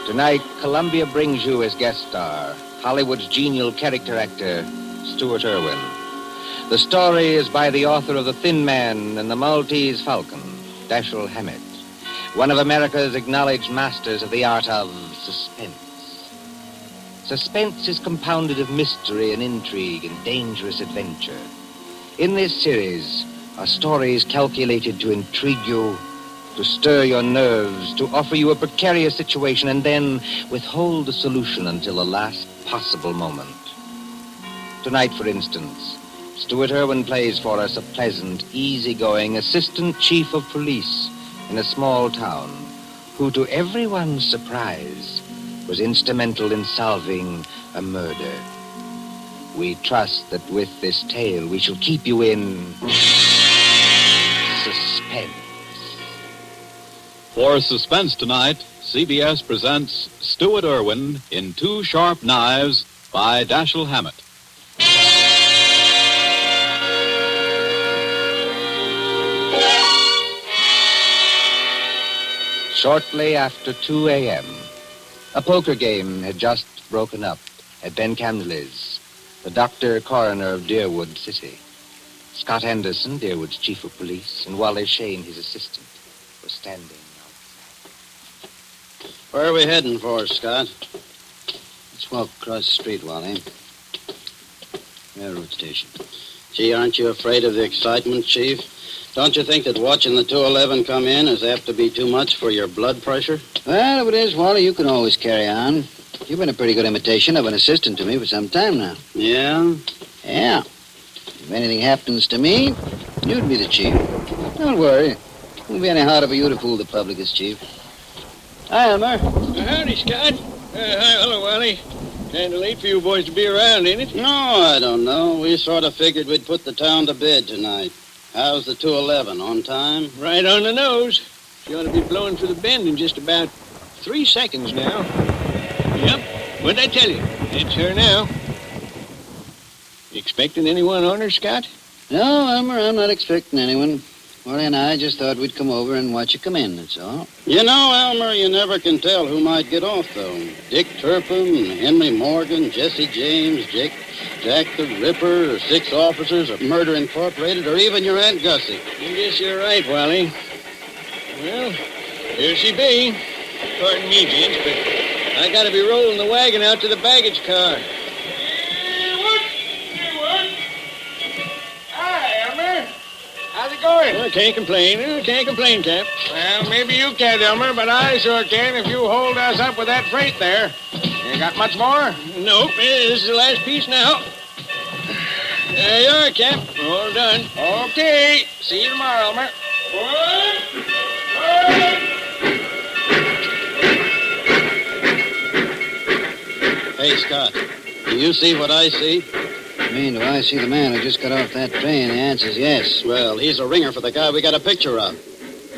Tonight, Columbia brings you as guest star Hollywood's genial character actor, Stuart Erwin. The story is by the author of The Thin Man and the Maltese Falcon, Dashiel Hammet, one of America's acknowledged masters of the art of suspense. Suspense is compounded of mystery and intrigue and dangerous adventure. In this series are stories calculated to intrigue you, to stir your nerves, to offer you a precarious situation, and then withhold the solution until the last possible moment. Tonight, for instance, Stuart Erwin plays for us a pleasant, easygoing assistant chief of police in a small town who, to everyone's surprise, was instrumental in solving a murder. We trust that with this tale we shall keep you in suspense. For Suspense tonight, CBS presents Stuart Erwin in Two Sharp Knives by Dashiel Hammet. Shortly after 2 a.m., a poker game had just broken up at Ben Camsley's, the doctor coroner of Deerwood City. Scott Anderson, Deerwood's chief of police, and Wally Shane, his assistant, were standing outside. Where are we heading for, Scott? Let's walk across the street, Wally. Railroad station. Gee, aren't you afraid of the excitement, Chief? Don't you think that watching the 211 come in is apt to be too much for your blood pressure? Well, if it is, Wally, you can always carry on. You've been a pretty good imitation of an assistant to me for some time now. Yeah? Yeah. If anything happens to me, you'd be the chief. Don't worry. It won't be any harder for you to fool the public as chief. Hi, Elmer. Howdy, Scott. Hi, hello, Wally. Kind of late for you boys to be around, ain't it? No, I don't know. We sort of figured we'd put the town to bed tonight. How's the 211? On time? Right on the nose. She ought to be blowing for the bend in just about 3 seconds now. Yep. What'd I tell you? It's her now. You expecting anyone on her, Scott? No, Elmer, I'm not expecting anyone. Wally and I just thought we'd come over and watch you come in, that's all. You know, Elmer, you never can tell who might get off, though. Dick Turpin, Henry Morgan, Jesse James, Jack the Ripper, or 6 officers of Murder Incorporated, or even your Aunt Gussie. I guess you're right, Wally. Well, here she be. Pardon me, gents, but I gotta be rolling the wagon out to the baggage car. Hi, Elmer. How's it going? Well, can't complain, Cap. Well, maybe you can't, Elmer, but I sure can if you hold us up with that freight there. You got much more? Nope, this is the last piece now. There you are, Cap. All done. Okay. See you tomorrow, Elmer. Hey, Scott, do you see what I see? I mean, do I see the man who just got off that train? The answer's yes. Well, he's a ringer for the guy we got a picture of.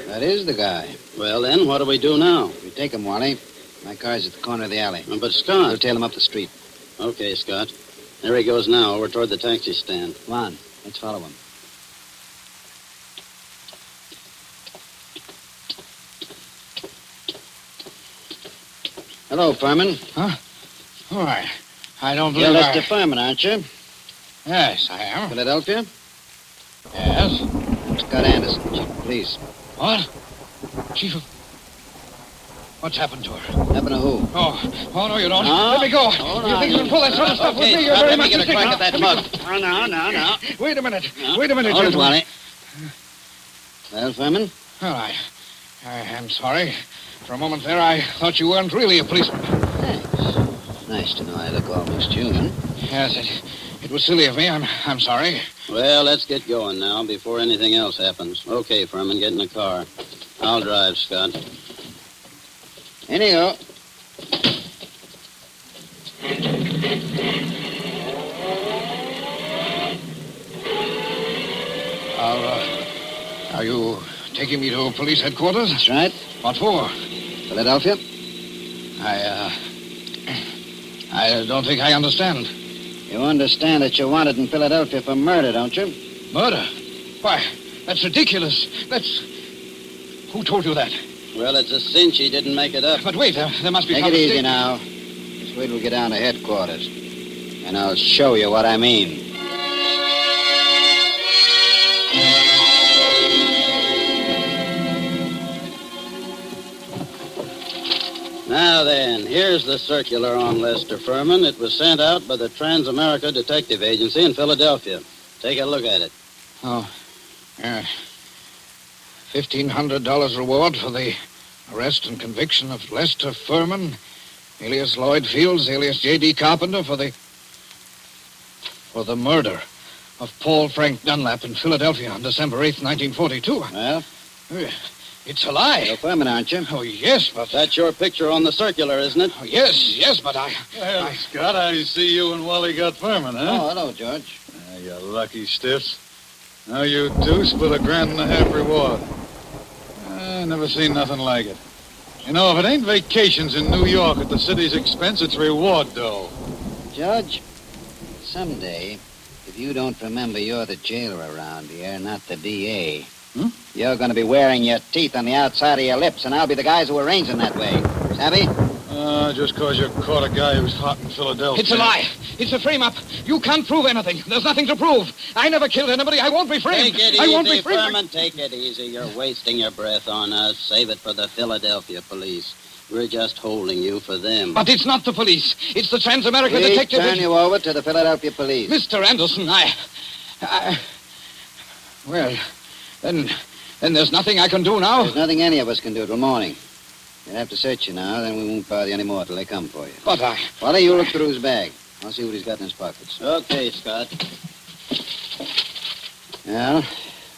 That is the guy. Well, then, what do we do now? We take him, Wally. My car's at the corner of the alley. But, Scott... We'll tail him up the street. Okay, Scott. There he goes now, over toward the taxi stand. Come on, let's follow him. Hello, Furman. Huh? Why, I don't believe You're Lester Furman, aren't you? Yes, I am. Philadelphia? Yes. Scott Anderson, chief of police. What? Chief of... What's happened to her? Happen to who? Oh, no, you don't. No. Let me go. Hold You on. think you can pull that sort of stuff with Okay, me? You're Scott, very let me much get a mistaken. crack at that mug. Oh, no. Wait a minute. No. Wait a minute, Hold it, gentlemen. Wally. Well, Furman? Well, I am sorry. For a moment there, I thought you weren't really a policeman. Thanks. Nice to know I look almost human. Yes, it was silly of me. I'm sorry. Well, let's get going now before anything else happens. Okay, Furman, get in the car. I'll drive, Scott. In you go. Are you taking me to police headquarters? That's right. What for? Philadelphia? I don't think I understand. You understand that you're wanted in Philadelphia for murder, don't you? Murder? Why, that's ridiculous. Who told you that? Well, it's a cinch he didn't make it up. But wait, there must be Take some it easy mistake. now. Just wait till we get down to headquarters. And I'll show you what I mean. Now then, here's the circular on Lester Furman. It was sent out by the TransAmerica Detective Agency in Philadelphia. Take a look at it. Oh, $1,500 reward for the arrest and conviction of Lester Furman, alias Lloyd Fields, alias J.D. Carpenter, for the murder of Paul Frank Dunlap in Philadelphia on December 8th, 1942. Well, It's a lie. you're Furman, aren't you? Oh, yes, but... That's your picture on the circular, isn't it? Oh, yes, but I... Well, Scott, I see you and Wally got Furman, huh? Oh, hello, George. You lucky stiffs. Now you two split $1.50 reward. I never seen nothing like it. You know, if it ain't vacations in New York at the city's expense, it's reward dough. George, someday, if you don't remember you're the jailer around here, not the D.A., you're going to be wearing your teeth on the outside of your lips, and I'll be the guys who arrange them that way. Savvy? Just because you caught a guy who's hot in Philadelphia. It's a lie. It's a frame-up. You can't prove anything. There's nothing to prove. I never killed anybody. I won't be framed. Take it I won't be easy, framed. Furman. Take it easy. You're wasting your breath on us. Save it for the Philadelphia police. We're just holding you for them. But it's not the police. It's the TransAmerica Please Detective turn Agency. you over to the Philadelphia police. Mr. Anderson, well, then there's nothing I can do now. There's nothing any of us can do till morning. You'll have to search you now, then we won't bother you anymore till they come for you. But Wally, you look through his bag. I'll see what he's got in his pockets. Okay, Scott. Well,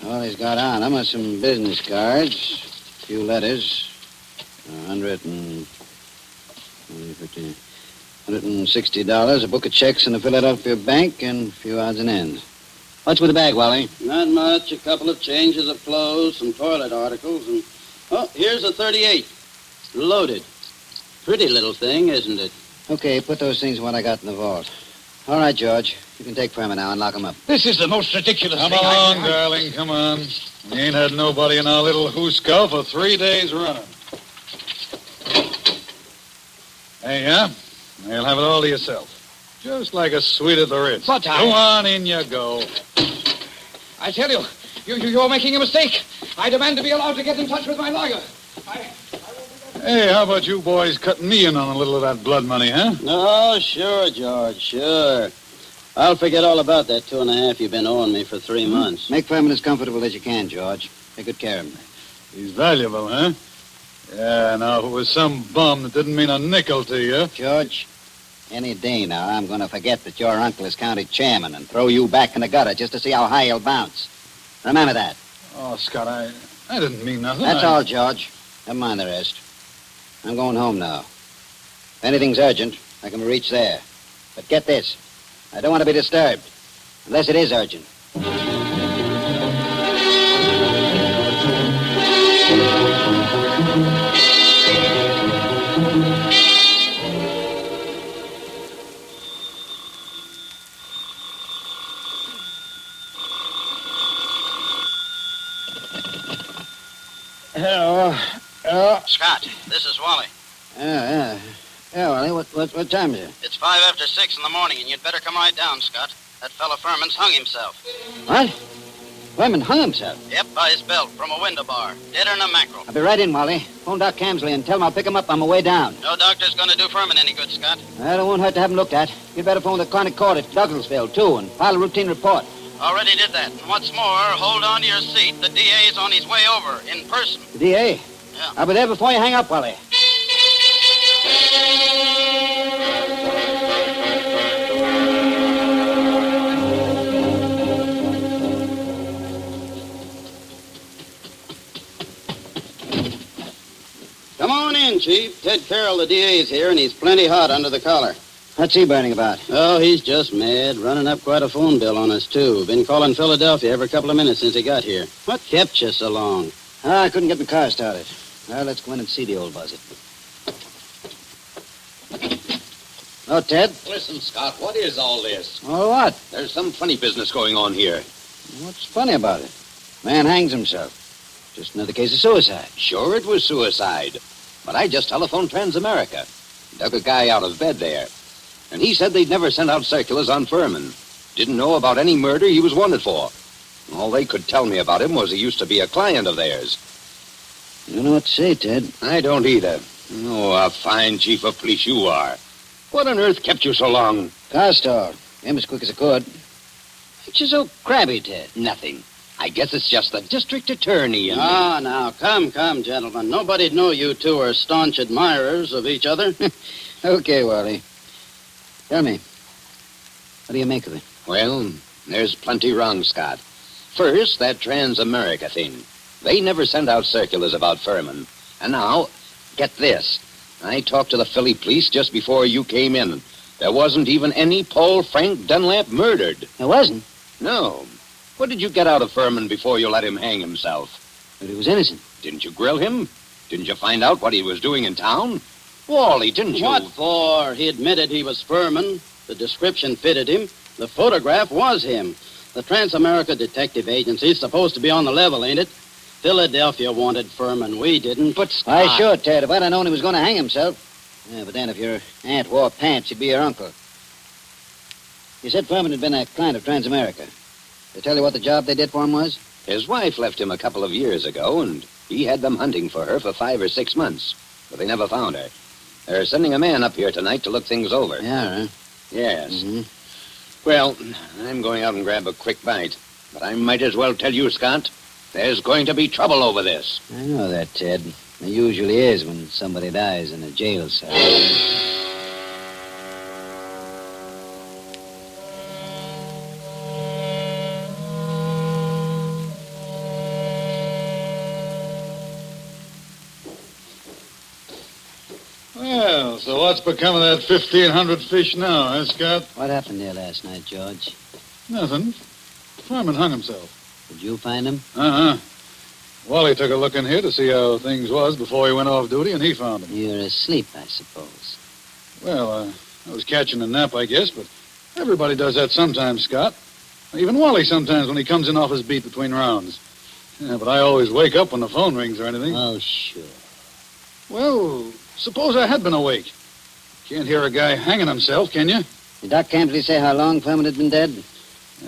all he's got on him are some business cards, a few letters, $160, a book of checks in the Philadelphia bank, and a few odds and ends. What's with the bag, Wally? Not much. A couple of changes of clothes, some toilet articles, and... Oh, here's a .38. Loaded. Pretty little thing, isn't it? Okay, put those things in what I got in the vault. All right, George. You can take Furman now and lock him up. this is the most ridiculous Come thing along, darling, come on. We ain't had nobody in our little hoosegow for 3 days running. Hey, yeah? You'll have it all to yourself. Just like a suite at the Ritz. But Go on, in you go. I tell you, you're making a mistake. I demand to be allowed to get in touch with my lawyer. Hey, how about you boys cutting me in on a little of that blood money, huh? Oh, sure, George, sure. I'll forget all about that 2.5 you've been owing me for 3 months. Make Furman as comfortable as you can, George. Take good care of him. He's valuable, huh? Yeah, now, if it was some bum that didn't mean a nickel to you... George, any day now, I'm going to forget that your uncle is county chairman and throw you back in the gutter just to see how high you'll bounce. Remember that. Oh, Scott, I didn't mean nothing. That's all, George. Never mind the rest. I'm going home now. If anything's urgent, I can reach there. But get this. I don't want to be disturbed. Unless it is urgent. Hello. Scott, this is Wally. Yeah, Wally, what time is it? It's 5 after 6 in the morning, and you'd better come right down, Scott. That fella Furman's hung himself. What? Furman hung himself? Yep, by his belt from a window bar. Deader than a mackerel. I'll be right in, Wally. Phone Doc Camsley and tell him I'll pick him up on my way down. No doctor's gonna do Furman any good, Scott. Well, it won't hurt to have him looked at. You'd better phone the chronic court at Douglasville, too, and file a routine report. Already did that. And what's more, hold on to your seat. The DA's on his way over, in person. The DA? Yeah. I'll be there before you hang up, Wally. Come on in, Chief. Ted Carroll, the DA's here, and he's plenty hot under the collar. What's he burning about? Oh, he's just mad. Running up quite a phone bill on us, too. Been calling Philadelphia every couple of minutes since he got here. What kept you so long? I couldn't get the car started. Well, let's go in and see the old buzzard. Oh, Ted. Listen, Scott, what is all this? Oh, what? There's some funny business going on here. What's funny about it? Man hangs himself. Just another case of suicide. Sure, it was suicide. But I just telephoned TransAmerica. Dug a guy out of bed there. And he said they'd never sent out circulars on Furman. Didn't know about any murder he was wanted for. All they could tell me about him was he used to be a client of theirs. I don't know what to say, Ted. I don't either. Oh, a fine chief of police you are. What on earth kept you so long? Car store. Came as quick as I could. What you so crabby, Ted? Nothing. I guess it's just the district attorney and me. Now, come, gentlemen. Nobody'd know you two are staunch admirers of each other. Okay, Wally. Tell me, what do you make of it? Well, there's plenty wrong, Scott. First, that TransAmerica thing. They never sent out circulars about Furman. And now, get this. I talked to the Philly police just before you came in. There wasn't even any Paul Frank Dunlap murdered. There wasn't? No. What did you get out of Furman before you let him hang himself? But he was innocent. Didn't you grill him? Didn't you find out what he was doing in town? Wally, didn't you? What for? He admitted he was Furman. The description fitted him. The photograph was him. The TransAmerica Detective Agency is supposed to be on the level, ain't it? Philadelphia wanted Furman. We didn't. But Why, Scott... sure, Ted. If I'd have known he was going to hang himself. Yeah, but then if your aunt wore pants, he'd be your uncle. You said Furman had been a client of TransAmerica. They tell you what the job they did for him was? His wife left him a couple of years ago, and he had them hunting for her for 5 or 6 months. But they never found her. They're sending a man up here tonight to look things over. Yeah, huh? Yes. Mm-hmm. Well, I'm going out and grab a quick bite. But I might as well tell you, Scott, there's going to be trouble over this. I know that, Ted. There usually is when somebody dies in a jail cell. Well, so what's become of that 1,500 fish now, huh, Scott? What happened there last night, George? Nothing. Furman hung himself. Did you find him? Uh-huh. Wally took a look in here to see how things was before he went off duty, and he found him. You're asleep, I suppose. Well, I was catching a nap, I guess, but everybody does that sometimes, Scott. Even Wally sometimes when he comes in off his beat between rounds. Yeah, but I always wake up when the phone rings or anything. Oh, sure. Well, suppose I had been awake. Can't hear a guy hanging himself, can you? Did Doc Campley say how long Furman had been dead?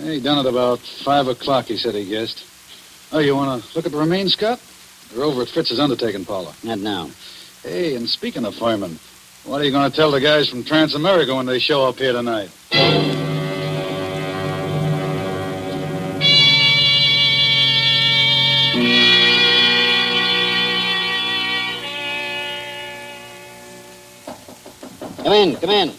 He done it about 5 o'clock, he said he guessed. Oh, you want to look at the remains, Scott? They're over at Fritz's undertaking parlor. Not now. Hey, and speaking of Furman, what are you going to tell the guys from TransAmerica when they show up here tonight? Come in.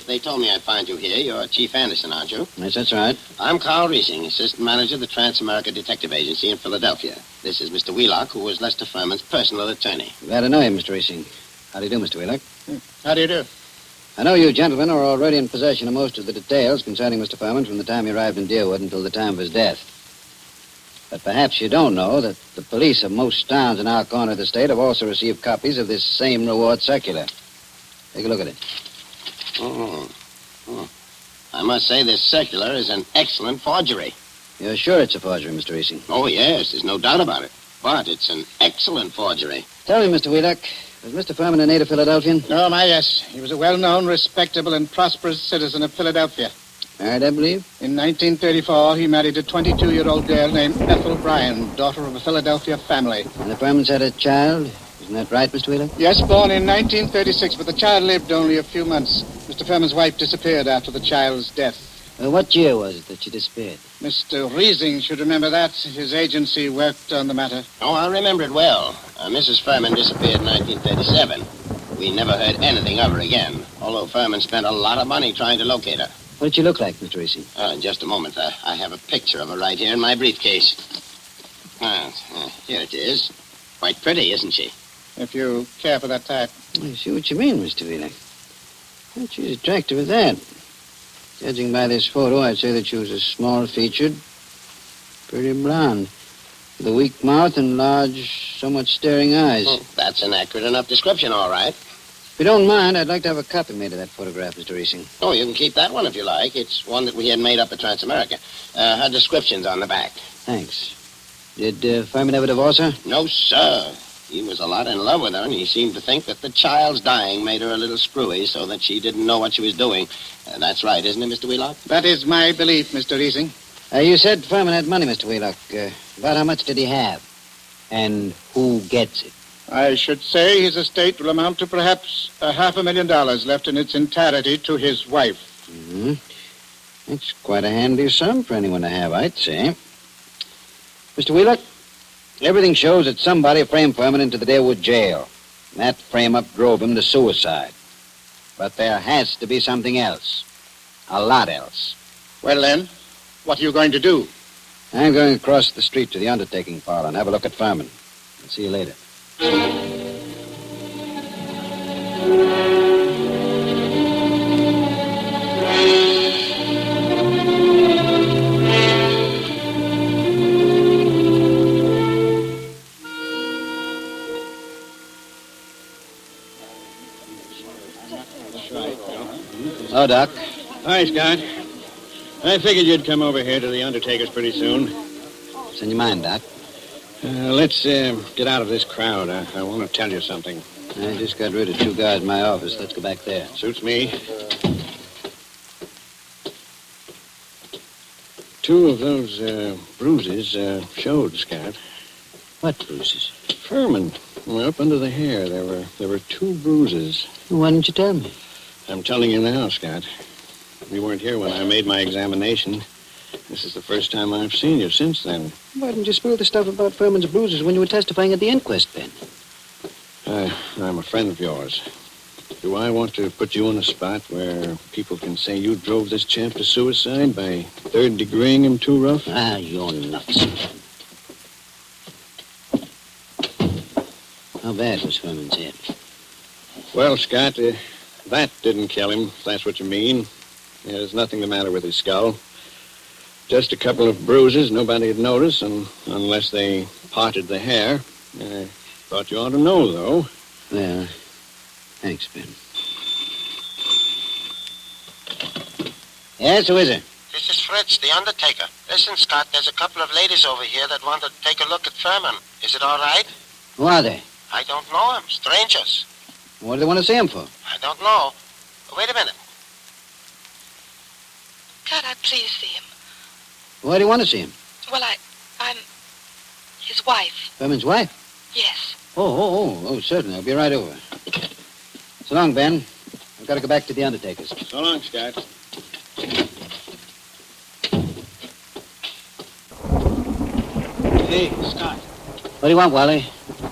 They told me I'd find you here. You're Chief Anderson, aren't you? Yes, that's right. I'm Carl Riesing, assistant manager of the TransAmerica Detective Agency in Philadelphia. This is Mr. Wheelock, who was Lester Furman's personal attorney. Glad to know you, Mr. Riesing. How do you do, Mr. Wheelock? How do you do? I know you gentlemen are already in possession of most of the details concerning Mr. Furman from the time he arrived in Deerwood until the time of his death. But perhaps you don't know that the police of most towns in our corner of the state have also received copies of this same reward circular. Take a look at it. Oh. I must say this circular is an excellent forgery. You're sure it's a forgery, Mr. Riesing? Oh, yes, there's no doubt about it. But it's an excellent forgery. Tell me, Mr. Wheelock, was Mr. Furman a native Philadelphian? Oh, my, yes. He was a well-known, respectable, and prosperous citizen of Philadelphia. Married, I believe? In 1934, he married a 22-year-old girl named Ethel Bryan, daughter of a Philadelphia family. And the Furmans had a child? Isn't that right, Mr. Wheelock? Yes, born in 1936, but the child lived only a few months. Mr. Furman's wife disappeared after the child's death. What year was it that she disappeared? Mr. Riesing should remember that. His agency worked on the matter. Oh, I remember it well. Mrs. Furman disappeared in 1937. We never heard anything of her again, although Furman spent a lot of money trying to locate her. What did she look like, Mr. Riesing? In just a moment. I have a picture of her right here in my briefcase. Here it is. Quite pretty, isn't she? If you care for that type. I see what you mean, Mr. Wheelock. Well, she's attractive at that. Judging by this photo, I'd say that she was a small-featured, pretty blonde, with a weak mouth and large, somewhat staring eyes. That's an accurate enough description, all right. If you don't mind, I'd like to have a copy made of that photograph, Mr. Riesing. Oh, you can keep that one if you like. It's one that we had made up at TransAmerica. Her description's on the back. Thanks. Did Furman ever divorce her? No, sir. He was a lot in love with her, and he seemed to think that the child's dying made her a little screwy so that she didn't know what she was doing. That's right, isn't it, Mr. Wheelock? That is my belief, Mr. Riesing. You said Furman had money, Mr. Wheelock. About how much did he have? And who gets it? I should say his estate will amount to perhaps $500,000 left in its entirety to his wife. Mm-hmm. That's quite a handy sum for anyone to have, I'd say. Mr. Wheelock, everything shows that somebody framed Furman into the Dalewood jail. That frame-up drove him to suicide. But there has to be something else. A lot else. Well, then, what are you going to do? I'm going across the street to the undertaking parlor and have a look at Furman. I'll see you later. Oh, Doc. Hi, Scott. I figured you'd come over here to the undertaker's pretty soon. What's in your mind, Doc? Let's get out of this crowd. I want to tell you something. I just got rid of 2 guys in my office. Let's go back there. Suits me. 2 of those bruises showed, Scott. What bruises? Furman. Well, up under the hair, there were 2 bruises. Why didn't you tell me? I'm telling you now, Scott. You weren't here when I made my examination. This is the first time I've seen you since then. Why didn't you spill the stuff about Furman's bruises when you were testifying at the inquest, Ben? I'm a friend of yours. Do I want to put you on a spot where people can say you drove this champ to suicide by third-degreeing him too rough? You're nuts. How bad was Furman's head? Well, Scott, that didn't kill him, if that's what you mean. There's nothing the matter with his skull. Just a couple of bruises nobody'd notice, unless they parted the hair. I thought you ought to know, though. Well, thanks, Ben. Yes, who is it? This is Fritz, the undertaker. Listen, Scott, there's a couple of ladies over here that want to take a look at Furman. Is it all right? Who are they? I don't know them. Strangers. What do they want to see him for? I don't know. Wait a minute. Can't I please see him? Why do you want to see him? Well, I'm his wife. Furman's wife? Yes. Oh, certainly. I'll be right over. So long, Ben. I've got to go back to the undertaker's. So long, Scott. Hey, Scott. What do you want, Wally?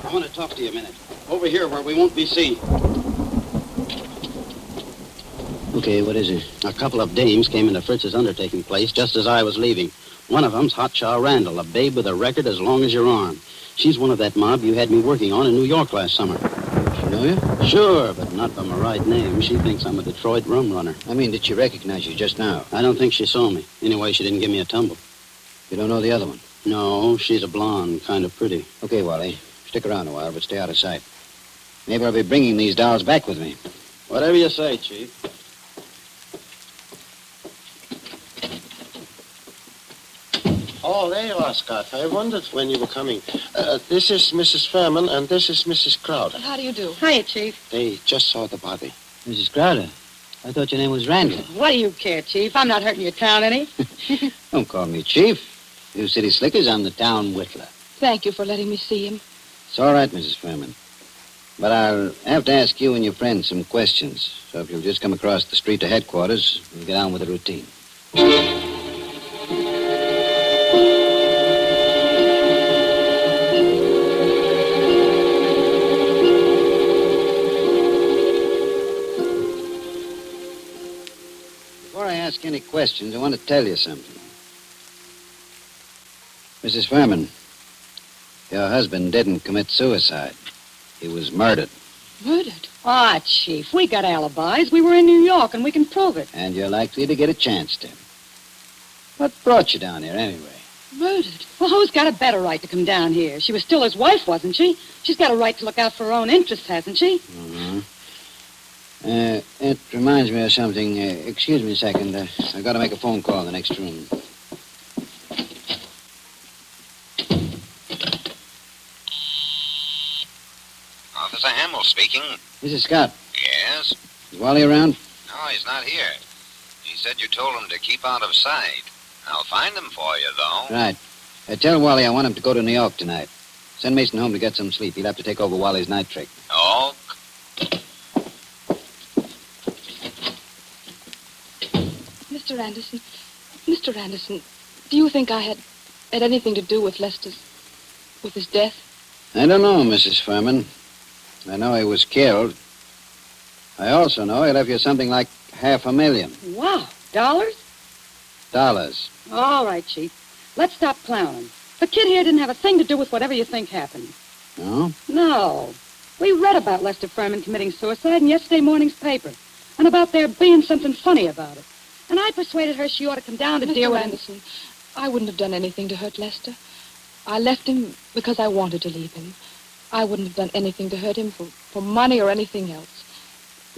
I want to talk to you a minute. Over here where we won't be seen. Okay, what is it? A couple of dames came into Fritz's undertaking place just as I was leaving. One of them's Hotshot Randall, a babe with a record as long as your arm. She's one of that mob you had me working on in New York last summer. She know you? Sure, but not by my right name. She thinks I'm a Detroit rum runner. I mean, did she recognize you just now? I don't think she saw me. Anyway, she didn't give me a tumble. You don't know the other one? No, she's a blonde, kind of pretty. Okay, Wally. Stick around a while, but stay out of sight. Maybe I'll be bringing these dolls back with me. Whatever you say, Chief. Oh, there you are, Scott. I wondered when you were coming. This is Mrs. Furman, and this is Mrs. Crowder. How do you do? Hiya, Chief. They just saw the body. Mrs. Crowder, I thought your name was Randall. What do you care, Chief? I'm not hurting your town any. Don't call me Chief. You city slickers, I'm the town whittler. Thank you for letting me see him. It's all right, Mrs. Furman. But I'll have to ask you and your friend some questions. So if you'll just come across the street to headquarters, we'll get on with the routine. Before I ask any questions, I want to tell you something. Mrs. Furman, your husband didn't commit suicide. He was murdered. Murdered? Ah, Chief, we got alibis. We were in New York, and we can prove it. And you're likely to get a chance to. What brought you down here, anyway? Murdered? Well, who's got a better right to come down here? She was still his wife, wasn't she? She's got a right to look out for her own interests, hasn't she? Mm-hmm. It reminds me of something. Excuse me a second. I've got to make a phone call in the next room. Officer Hamill speaking. This is Scott. Yes? Is Wally around? No, he's not here. He said you told him to keep out of sight. I'll find him for you, though. Right. Tell Wally I want him to go to New York tonight. Send Mason home to get some sleep. He'll have to take over Wally's night trick. Oh, Mr. Anderson, do you think I had anything to do with with his death? I don't know, Mrs. Furman. I know he was killed. I also know he left you something like $500,000. Wow. Dollars? Dollars. All right, Chief. Let's stop clowning. The kid here didn't have a thing to do with whatever you think happened. No? No. We read about Lester Furman committing suicide in yesterday morning's paper, and about there being something funny about it. And I persuaded her she ought to come down to deal with Anderson, I wouldn't have done anything to hurt Lester. I left him because I wanted to leave him. I wouldn't have done anything to hurt him for money or anything else.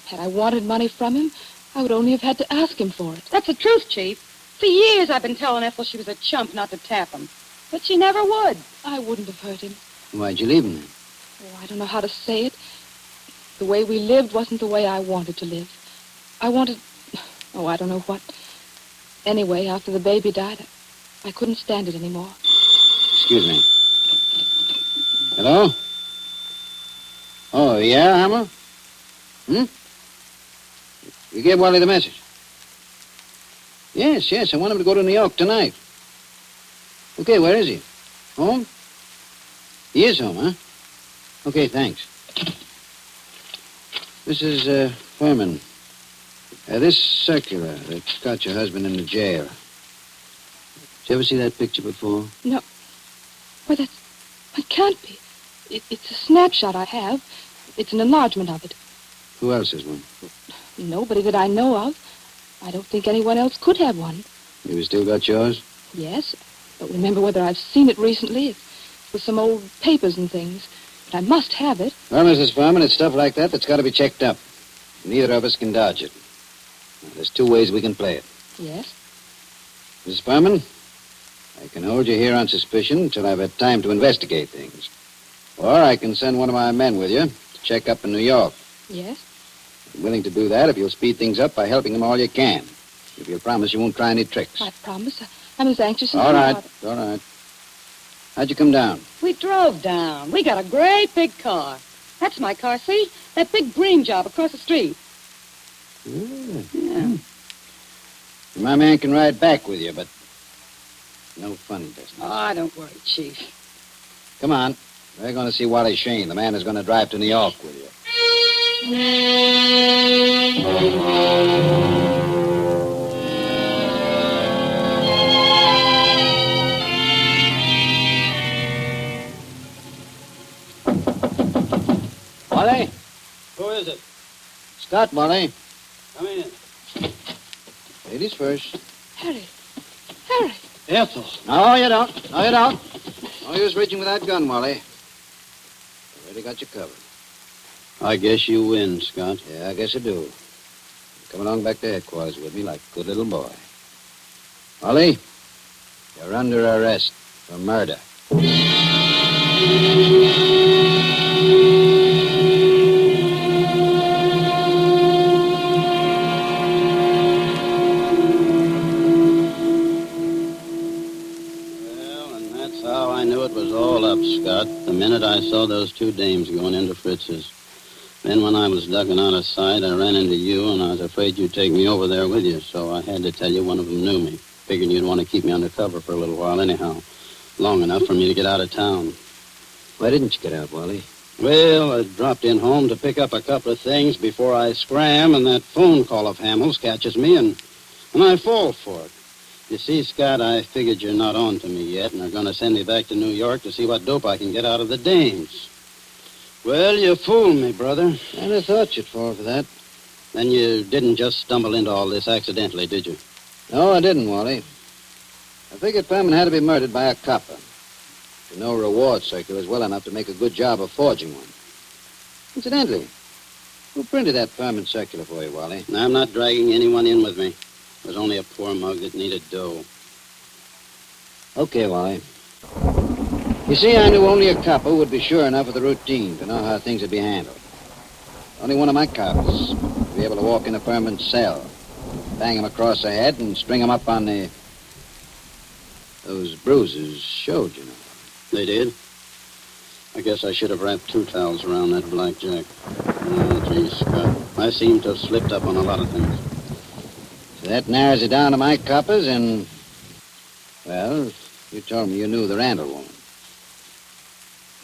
Had I wanted money from him, I would only have had to ask him for it. That's the truth, Chief. For years I've been telling Ethel she was a chump not to tap him. But she never would. I wouldn't have hurt him. Why'd you leave him then? Oh, I don't know how to say it. The way we lived wasn't the way I wanted to live. I wanted... Oh, I don't know what. Anyway, after the baby died, I couldn't stand it anymore. Excuse me. Hello? Oh, yeah, Hammer? You gave Wally the message? Yes, I want him to go to New York tonight. Okay, where is he? Home? He is home, huh? Okay, thanks. This is, Furman. This circular that got your husband in the jail. Did you ever see that picture before? No. Why, that can't be. It's a snapshot I have. It's an enlargement of it. Who else has one? Nobody that I know of. I don't think anyone else could have one. You still got yours? Yes. Don't remember whether I've seen it recently. It's with some old papers and things. But I must have it. Well, Mrs. Furman, it's stuff like that that's got to be checked up. Neither of us can dodge it. Now, there's two ways we can play it. Yes? Mrs. Furman, I can hold you here on suspicion until I've had time to investigate things. Or I can send one of my men with you to check up in New York. Yes? I'm willing to do that if you'll speed things up by helping them all you can. If you'll promise you won't try any tricks. I promise. I'm as anxious as All you right, are. all right. How'd you come down? We drove down. We got a great big car. That's my car, see? That big green job across the street. Yeah. My man can ride back with you, but no fun business. Oh, don't worry, Chief. Come on. We're going to see Wally Shane, the man who's going to drive to New York with you. Wally? Who is it? Scott, Wally. Come in. Ladies first. Harry. Ethel. No, you don't. No use reaching with that gun, Wally. Already got you covered. I guess you win, Scott. Yeah, I guess I do. Come along back to headquarters with me like a good little boy. Wally, you're under arrest for murder. Scott, the minute I saw those two dames going into Fritz's. Then when I was ducking out of sight, I ran into you, and I was afraid you'd take me over there with you, so I had to tell you one of them knew me. Figured you'd want to keep me under cover for a little while anyhow. Long enough for me to get out of town. Why didn't you get out, Wally? Well, I dropped in home to pick up a couple of things before I scram, and that phone call of Hamill's catches me, and I fall for it. You see, Scott, I figured you're not on to me yet and are going to send me back to New York to see what dope I can get out of the dames. Well, you fooled me, brother. I'd have thought you'd fall for that. Then you didn't just stumble into all this accidentally, did you? No, I didn't, Wally. I figured Furman had to be murdered by a copper. The no reward circular is well enough to make a good job of forging one. Incidentally, who printed that Furman circular for you, Wally? I'm not dragging anyone in with me. It was only a poor mug that needed dough. Okay, Wally. You see, I knew only a copper would be sure enough of the routine to know how things would be handled. Only one of my cops would be able to walk into Furman's cell, bang him across the head, and string him up on the... Those bruises showed, you know. They did? I guess I should have wrapped 2 towels around that blackjack. Oh, gee, Scott. I seem to have slipped up on a lot of things. So that narrows it down to my coppers, and... Well, you told me you knew the Randall woman.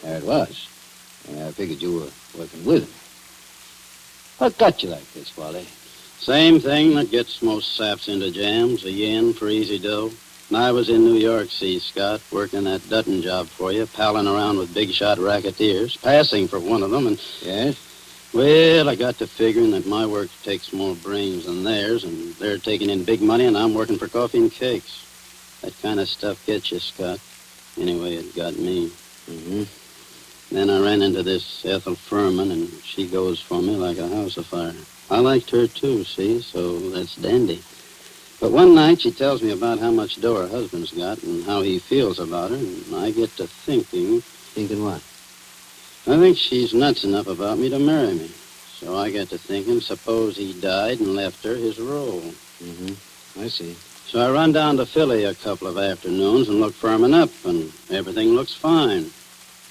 There it was. And I figured you were working with him. What got you like this, Wally? Same thing that gets most saps into jams, a yen for easy dough. And I was in New York, see, Scott, working that Dutton job for you, palling around with big-shot racketeers, passing for one of them, and... Yes? Well, I got to figuring that my work takes more brains than theirs, and they're taking in big money, and I'm working for coffee and cakes. That kind of stuff gets you, Scott. Anyway, it got me. Mm-hmm. Then I ran into this Ethel Furman, and she goes for me like a house afire. I liked her, too, see, so that's dandy. But one night she tells me about how much dough her husband's got and how he feels about her, and I get to thinking... Thinking what? I think she's nuts enough about me to marry me. So I get to thinking, suppose he died and left her his role. Mm-hmm. I see. So I run down to Philly a couple of afternoons and look Furman up, and everything looks fine.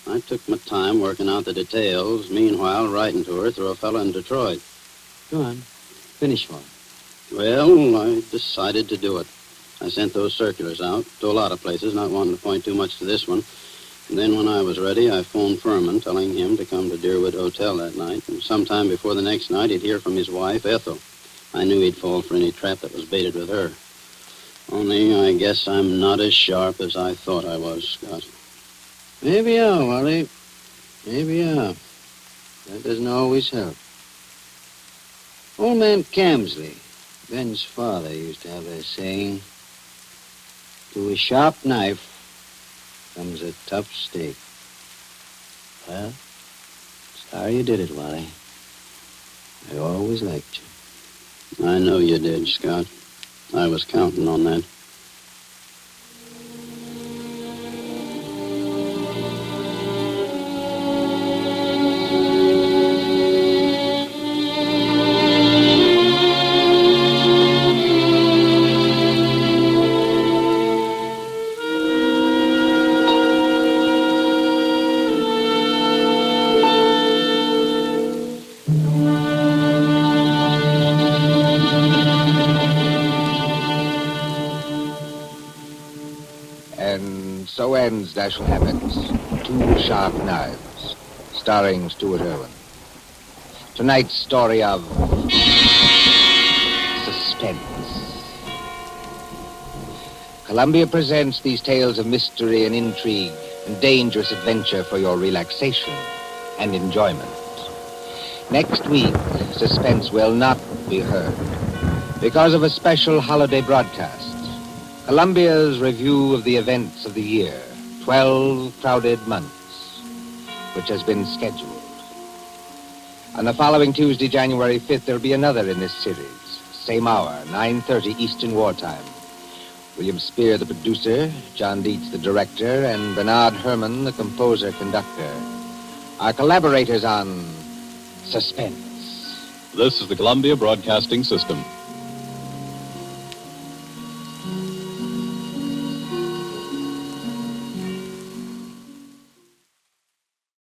I took my time working out the details, meanwhile writing to her through a fellow in Detroit. Go on. Finish one. Well, I decided to do it. I sent those circulars out to a lot of places, not wanting to point too much to this one. And then when I was ready, I phoned Furman, telling him to come to Deerwood Hotel that night. And sometime before the next night, he'd hear from his wife, Ethel. I knew he'd fall for any trap that was baited with her. Only I guess I'm not as sharp as I thought I was, Scott. Maybe you are, Wally. Maybe you are. That doesn't always help. Old man Camsley, Ben's father, used to have a saying, to a sharp knife comes a tough steak. Well, sorry you did it, Wally. I always liked you. I know you did, Scott. I was counting on that. So ends Dashiel Hammet's 2 Sharp Knives, starring Stuart Erwin. Tonight's story of Suspense. Columbia presents these tales of mystery and intrigue and dangerous adventure for your relaxation and enjoyment. Next week, Suspense will not be heard because of a special holiday broadcast. Columbia's review of the events of the year, 12 crowded months, which has been scheduled. On the following Tuesday, January 5th, there'll be another in this series. Same hour, 9:30 Eastern Wartime. William Spear, the producer, John Dietz, the director, and Bernard Herrmann, the composer-conductor, are collaborators on Suspense. This is the Columbia Broadcasting System.